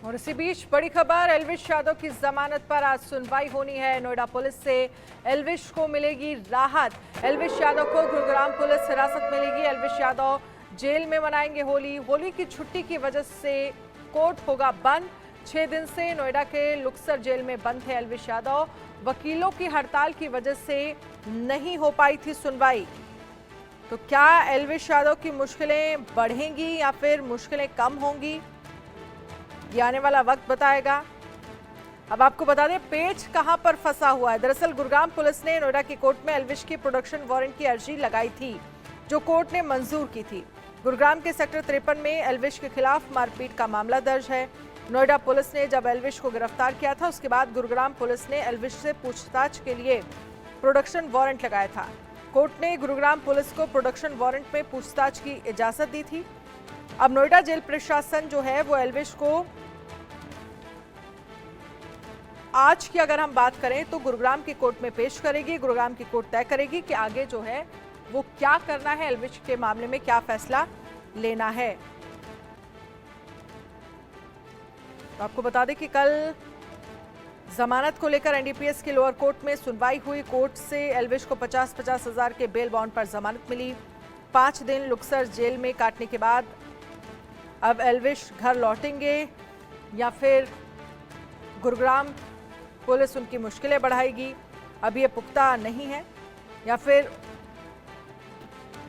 और इसी बीच बड़ी खबर, एल्विश यादव की जमानत पर आज सुनवाई होनी है। नोएडा पुलिस से एल्विश को मिलेगी राहत। एल्विश यादव को गुरुग्राम पुलिस हिरासत मिलेगी। एल्विश यादव जेल में मनाएंगे होली। होली की छुट्टी की वजह से कोर्ट होगा बंद। 6 दिन से नोएडा के लुक्सर जेल में बंद थे एल्विश यादव। वकीलों की हड़ताल की वजह से नहीं हो पाई थी सुनवाई। तो क्या एल्विश यादव की मुश्किलें बढ़ेंगी या फिर मुश्किलें कम होंगी, ये आने वाला वक्त बताएगा। अब आपको बता दें पेच कहां पर फंसा हुआ है। दरअसल गुरुग्राम पुलिस ने नोएडा की कोर्ट में एल्विश की प्रोडक्शन वारंट की अर्जी लगाई थी, जो कोर्ट ने मंजूर की थी। गुरुग्राम के सेक्टर 53 में एल्विश के खिलाफ मारपीट का मामला दर्ज है। नोएडा पुलिस ने जब एल्विश को गिरफ्तार किया था, उसके बाद गुरुग्राम पुलिस ने एल्विश से पूछताछ के लिए प्रोडक्शन वारंट लगाया था। कोर्ट ने गुरुग्राम पुलिस को प्रोडक्शन वारंट में पूछताछ की इजाजत दी थी। अब नोएडा जेल प्रशासन जो है वो एल्विश को आज की अगर हम बात करें तो गुरुग्राम की कोर्ट में पेश करेगी। गुरुग्राम की कोर्ट तय करेगी कि आगे जो है वो क्या करना है, एल्विश के मामले में क्या फैसला लेना है। तो आपको बता दें कि कल जमानत को लेकर एनडीपीएस की लोअर कोर्ट में सुनवाई हुई। कोर्ट से एल्विश को 50-50 हजार के बेल बॉन्ड पर जमानत मिली। 5 दिन लुक्सर जेल में काटने के बाद अब एल्विश घर लौटेंगे या फिर गुरुग्राम पुलिस उनकी मुश्किलें बढ़ाएगी, अब ये पुख्ता नहीं है। या फिर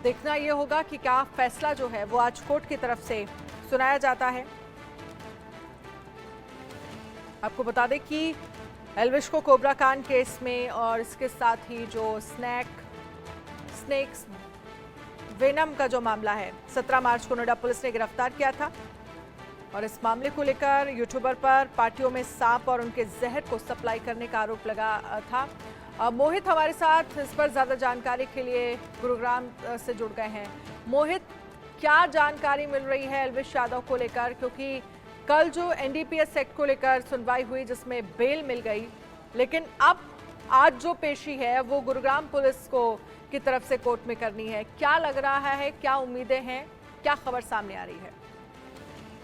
देखना ये होगा कि क्या फैसला जो है वो आज कोर्ट की तरफ से सुनाया जाता है। आपको बता दें कि एल्विश को कोबरा कांड केस में और इसके साथ ही जो स्नेक्स वेनम का जो मामला है, 17 मार्च को नोएडा पुलिस ने गिरफ्तार किया था। और इस मामले को लेकर यूट्यूबर पर पार्टियों में सांप और उनके जहर को सप्लाई करने का आरोप लगा था। मोहित हमारे साथ इस पर ज्यादा जानकारी के लिए गुरुग्राम से जुड़ गए हैं। मोहित, क्या जानकारी मिल रही है एल्विश यादव को लेकर, क्योंकि कल जो एनडीपीएस एक्ट को लेकर सुनवाई हुई जिसमें बेल मिल गई, लेकिन अब आज जो पेशी है वो गुरुग्राम पुलिस को की तरफ से कोर्ट में करनी है। क्या लग रहा है, क्या उम्मीदें हैं, क्या खबर सामने आ रही है?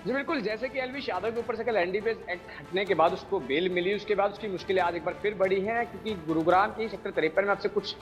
जी बिल्कुल, जैसे कि एल्विश यादव के ऊपर से कल एनडीपीएस एक्ट हटने के बाद उसको बेल मिली, उसके बाद उसकी मुश्किलें आज एक बार फिर बढ़ी हैं, क्योंकि गुरुग्राम के सेक्टर 53 में अब से कुछ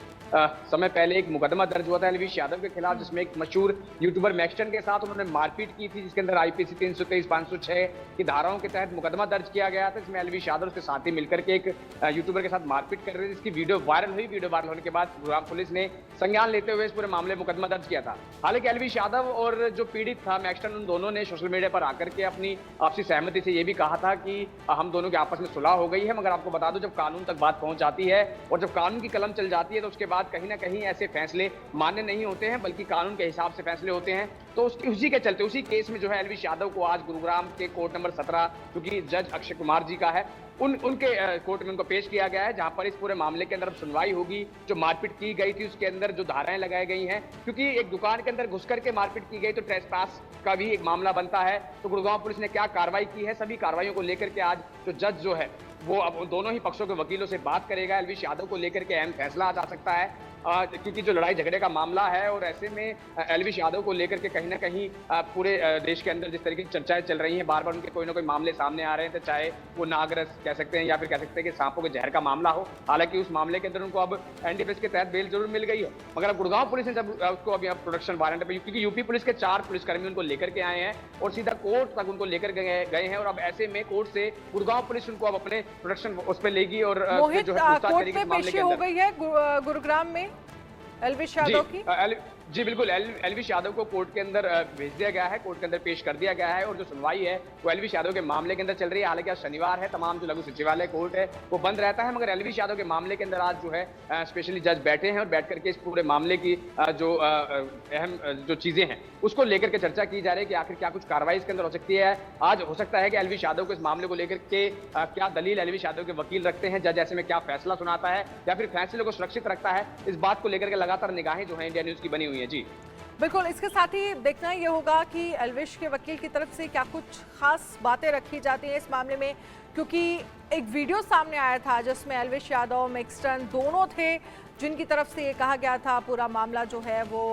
समय पहले एक मुकदमा दर्ज हुआ था एल्विश यादव के खिलाफ, जिसमें एक मशहूर यूट्यूबर मैक्सटन के साथ उन्होंने मारपीट की थी, जिसके अंदर आईपीसी 323, 506 की धाराओं के तहत मुकदमा दर्ज किया गया था, जिसमें एल्विश यादव उसके साथी मिलकर के एक यूट्यूबर के साथ मारपीट कर रहे थे, जिसकी वीडियो वायरल हुई। वीडियो वायरल होने के बाद गुरुग्राम पुलिस ने संज्ञान लेते हुए इस पूरे मामले मुकदमा दर्ज किया था। हालांकि एल्विश यादव और जो पीड़ित था मैक्सटन, उन दोनों ने सोशल मीडिया पर आकर के अपनी आपसी सहमति से ये भी कहा था कि हम दोनों के आपस में सुलह हो गई है। मगर आपको बता दूं, जब कानून तक बात पहुंच जाती है और जब कानून की कलम चल जाती है तो उसके बाद कहीं ना कहीं ऐसे फैसले मान्य नहीं होते हैं, बल्कि कानून के हिसाब से फैसले होते हैं। तो उसी के चलते उसी केस में जो है एल्विश यादव को आज गुरुग्राम के कोर्ट नंबर 17, जो कि जज अक्षय कुमार जी का है, उनके कोर्ट में उनको पेश किया गया है, जहां पर इस पूरे मामले के अंदर सुनवाई होगी। जो मारपीट की गई थी उसके अंदर जो धाराएं लगाई गई हैं, क्योंकि एक दुकान के अंदर घुस करके मारपीट की गई तो ट्रेसपास का भी एक मामला बनता है। तो गुरुग्राम पुलिस ने क्या कार्रवाई की है, सभी कार्रवाइयों को लेकर के आज जो जज जो है वो अब दोनों ही पक्षों के वकीलों से बात करेगा। एल्विश यादव को लेकर के अहम फैसला आ जा सकता है, क्योंकि जो लड़ाई झगड़े का मामला है और ऐसे में एल्विश यादव को लेकर के कहीं ना कहीं पूरे देश के अंदर जिस तरीके की चर्चाएं चल रही हैं, बार बार उनके कोई ना कोई मामले सामने आ रहे हैं, तो चाहे वो नागरस कह सकते हैं या फिर कह सकते हैं कि सांपों के जहर का मामला हो। हालांकि उस मामले के अंदर उनको अब एनडीपीएस के तहत बेल जरूर मिल गई है, मगर अब गुड़गांव पुलिस ने जब उसको अभी प्रोडक्शन वारंट पे, क्योंकि यूपी पुलिस के 4 पुलिसकर्मी उनको लेकर के आए हैं और सीधा कोर्ट तक उनको लेकर गए हैं, और अब ऐसे में कोर्ट से गुड़गांव पुलिस उनको अब अपने प्रोडक्शन उस पर लेगी। और मोहित, कोर्ट में पेशी हो गई है गुरुग्राम में एल्विश यादव की? जी बिल्कुल, एल्विश यादव को कोर्ट के अंदर भेज दिया गया है, कोर्ट के अंदर पेश कर दिया गया है, और जो सुनवाई है वो एल्विश यादव के मामले के अंदर चल रही है। हालांकि आज शनिवार है, तमाम जो लघु सचिवालय कोर्ट है वो बंद रहता है, मगर एल्विश यादव के मामले के अंदर आज जो है स्पेशली जज बैठे हैं और बैठ करके इस पूरे मामले की जो अहम जो चीजें हैं उसको लेकर के चर्चा की जा रही है कि आखिर क्या कुछ कार्रवाई इसके अंदर हो सकती है। आज हो सकता है कि एल्विश यादव को इस मामले को लेकर के क्या दलील एल्विश यादव के वकील रखते हैं, जज ऐसे में क्या फैसला सुनाता है या फिर फैसले को सुरक्षित रखता है, इस बात को लेकर के लगातार निगाहें जो है इंडिया न्यूज की बनी हुई है। जी बिल्कुल, इसके साथ ही देखना ये होगा कि एल्विश के वकील की तरफ से क्या कुछ खास बातें रखी जाती हैं इस मामले में, क्योंकि एक वीडियो सामने आया था जिसमें एल्विश यादव, मैक्सटन दोनों थे, जिनकी तरफ से ये कहा गया था पूरा मामला जो है वो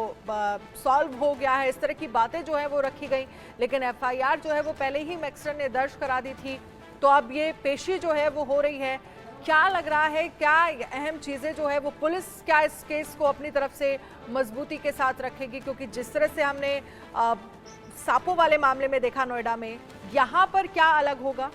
सॉल्व हो गया है, इस तरह की बातें जो है वो रखी गई। लेकिन एफआईआर जो है वो पहले ही मैक्सटन ने दर्ज करा दी थी, तो अब ये पेशी जो है वो हो रही है। क्या लग रहा है, क्या अहम चीज़ें जो है वो पुलिस क्या इस केस को अपनी तरफ से मजबूती के साथ रखेगी, क्योंकि जिस तरह से हमने सांपों वाले मामले में देखा नोएडा में, यहाँ पर क्या अलग होगा?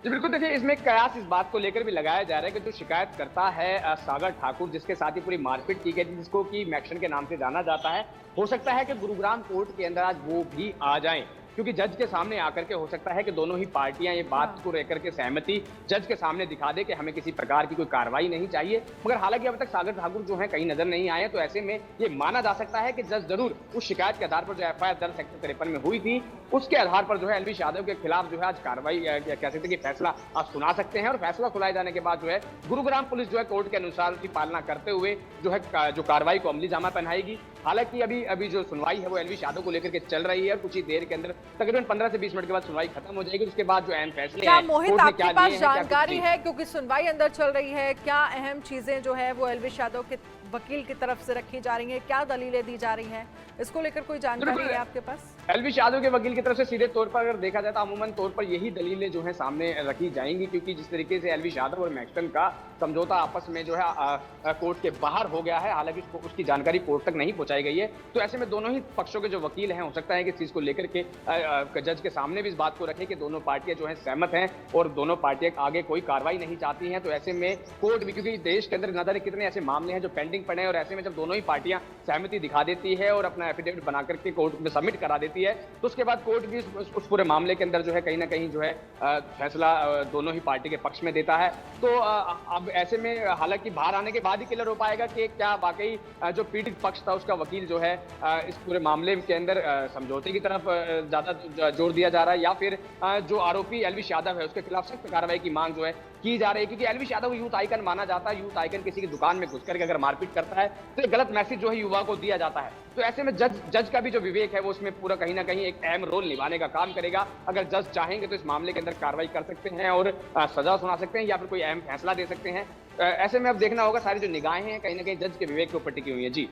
जी बिल्कुल, देखिए इसमें कयास इस बात को लेकर भी लगाया जा रहा है कि जो शिकायत करता है सागर ठाकुर, जिसके साथ ही पूरी मारपीट की गई थी, जिसको कि मैक्सन के नाम से जाना जाता है, हो सकता है कि गुरुग्राम कोर्ट के अंदर आज वो भी आ जाएं, क्योंकि जज के सामने आकर के हो सकता है कि दोनों ही पार्टियां ये बात को लेकर के सहमति जज के सामने दिखा दे कि हमें किसी प्रकार की कोई कार्रवाई नहीं चाहिए। मगर हालांकि अब तक सागर ठाकुर जो है कहीं नजर नहीं आए, तो ऐसे में ये माना जा सकता है कि जज जरूर उस शिकायत के आधार पर जो एफआईआर दर्ज सेक्टर 53 में हुई थी, उसके आधार पर जो है एल्विश यादव के खिलाफ जो है आज कार्रवाई कह सकते हैं कि फैसला आप सुना सकते हैं। और फैसला सुनाए जाने के बाद जो है गुरुग्राम पुलिस जो है कोर्ट के अनुसार उसकी पालना करते हुए जो है जो कार्रवाई को अमली जामा पहनाएगी। हालांकि अभी जो सुनवाई है वो एल्विश यादव को लेकर के चल रही है, और कुछ ही देर के अंदर तकरीबन 15 से 20 मिनट के बाद सुनवाई खत्म हो जाएगी। उसके बाद जो अहम फैसले क्या हैं, मोहित कोर्ट ने आपके क्या पास लिए हैं, क्या जानकारी कुछ है, क्योंकि सुनवाई अंदर चल रही है, क्या अहम चीजें जो है वो एल्विश यादव के वकील की तरफ से रखी जा रही हैं, क्या दलीलें दी जा रही हैं, इसको लेकर कोई जानकारी है आपके पास? एल्विश यादव के वकील की तरफ से सीधे तौर पर अगर देखा जाए तो अमूमन तौर पर यही दलीलें जो है सामने रखी जाएंगी, क्योंकि जिस तरीके से एल्विश यादव और मैक्सटन का समझौता आपस में जो है कोर्ट के बाहर हो गया है, हालांकि उसकी जानकारी कोर्ट तक नहीं पहुंचाई गई है, तो ऐसे में दोनों ही पक्षों के जो वकील हैं हो सकता है कि इस चीज को लेकर के जज के सामने भी इस बात को रखें कि दोनों पार्टियां जो है सहमत हैं और दोनों पार्टियां आगे कोई कार्रवाई नहीं चाहती हैं। तो ऐसे में कोर्ट भी, क्योंकि देश के अंदर न जाने कितने ऐसे मामले हैं जो पेंडिंग पड़े हैं, और ऐसे में जब दोनों ही पार्टियां सहमति दिखा देती है और अपना एफिडेविट बना करके कोर्ट में सबमिट करा देती है, तो उसके बाद कोर्ट भी उस पूरे मामले के अंदर जो है कहीं ना कहीं जो है फैसला दोनों ही पार्टी के पक्ष में देता है। तो अब ऐसे में हालांकि बाहर आने के बाद ही क्लियर हो पाएगा कि क्या वाकई जो पीड़ित पक्ष था उसका वकील जो है इस पूरे मामले के अंदर समझौते की तरफ ज्यादा जोर दिया जा रहा है, या फिर जो आरोपी एल्विश यादव है उसके खिलाफ सख्त कार्रवाई की मांग जो है की जा रही है। क्योंकि एल्विश यादव यूथ आइकन माना जाता है, यूथ आइकन किसी की दुकान में घुस करके अगर मारपीट करता है तो एक गलत मैसेज जो है युवा को दिया जाता है। तो ऐसे में जज का भी जो विवेक है वो उसमें पूरा कहीं ना कहीं एक अहम रोल निभाने का काम करेगा। अगर जज चाहेंगे तो इस मामले के अंदर कार्रवाई कर सकते हैं और सजा सुना सकते हैं, या फिर कोई अहम फैसला दे सकते हैं। ऐसे में अब देखना होगा, सारी जो निगाहें हैं कहीं ना कहीं जज के विवेक के ऊपर टिकी हुई है। जी।